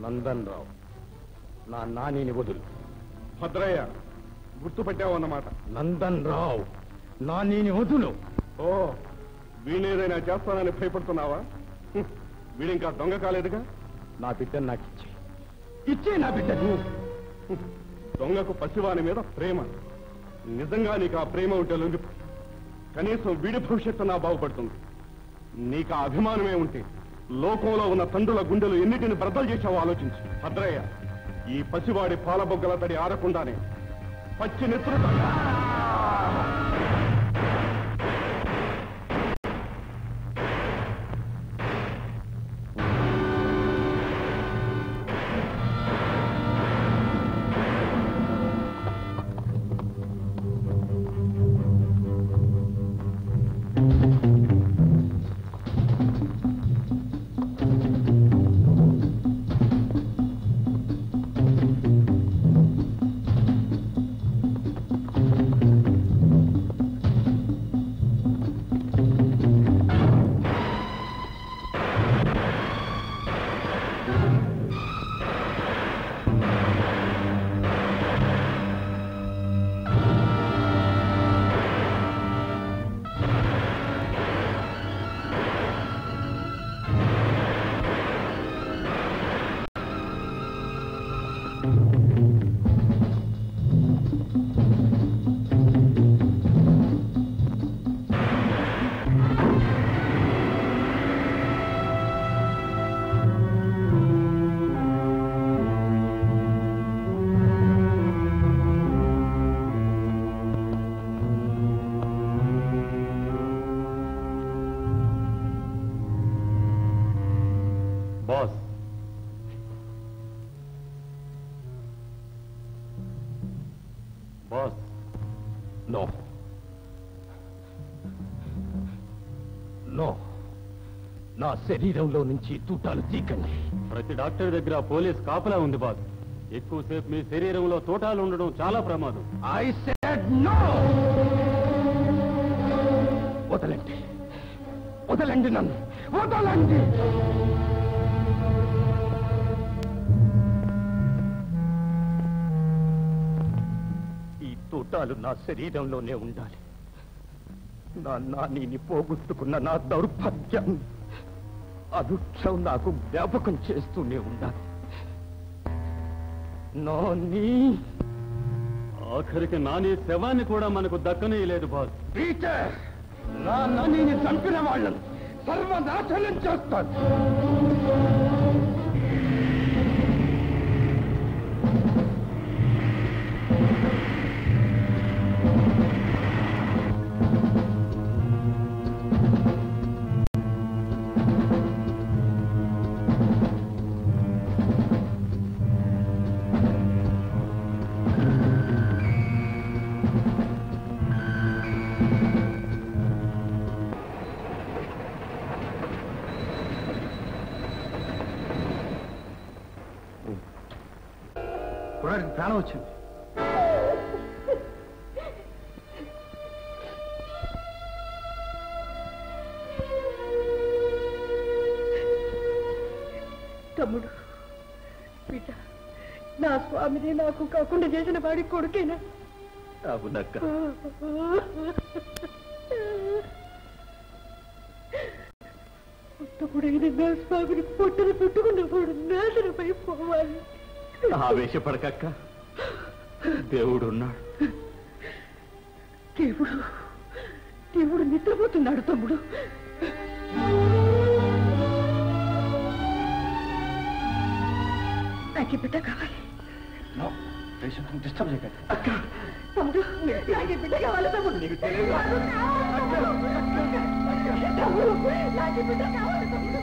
నందన్ రావు, నా నానిని వదులు. భద్రయ్య, గుర్తుపట్టావు అన్నమాట. నందన్ రావు, నానిని వదులు. ఓ, వీణేదైనా చేస్తానని భయపడుతున్నావా? వీడింకా దొంగ కాలేదుగా. నా బిడ్డను నాకు ఇచ్చే నా బిడ్డ. దొంగకు పసివాని మీద ప్రేమ. నిజంగా నీకు ఆ ప్రేమ ఉంటే లొంగిపో. కనీసం వీడి భవిష్యత్తు నా బాగుపడుతుంది. నీకు ఆ అభిమానమే ఉంటే లోకంలో ఉన్న తండ్రుల గుండెలు ఎన్నిటిని బ్రద్దలు చేశావో ఆలోచించు. భద్రయ్య, ఈ పసివాడి పాలబొగ్గల తడి ఆరకుండానే పచ్చి నెత్తురు నా శరీరంలో నుంచి తూటాలు తీకండి. ప్రతి డాక్టర్ దగ్గర పోలీస్ కాపలా ఉంది బాస్. ఎక్కువసేపు మీ శరీరంలో తూటాలు ఉండడం చాలా ప్రమాదం. I said no. వదలండి, వదలండి, నన్ను వదలండి. ఈ తూటాలు నా శరీరంలోనే ఉండాలి. నా నానిని పోగొట్టుకున్న నా దౌర్భాగ్యాన్ని అనుక్షం నాకు జ్ఞాపకం చేస్తూనే ఉండాలి. నాని, ఆఖరికి నాని శవాన్ని కూడా మనకు దక్కనేయలేదు బాస్. పీటర్, నా నానిని చంపిన వాళ్ళను సర్వనాశనం చేస్తాను. ప్రాణం వచ్చింది. తమ్ముడు, బిడ్డ నా స్వామిని నాకు కాకుండా చేసిన వాడి కొడుకేనా? అవునక్క. పుట్టకుడైన నా స్వామిని పొట్టలు పెట్టుకున్నప్పుడు నాశనపై పోవాలి. ఆవేశపడకక్క, దేవుడు ఉన్నాడు. దేవుడు నిద్రపోతున్నాడు తమ్ముడు. నాకు బిడ్డ కావాలి. డిస్టర్బ్ చేయకండి. తమ్ముడు నాకు బిడ్డ కావాలి. తమ్ముడు నీకు తెలియదు. నాకు బిడ్డ కావాలి. తమ్ముడు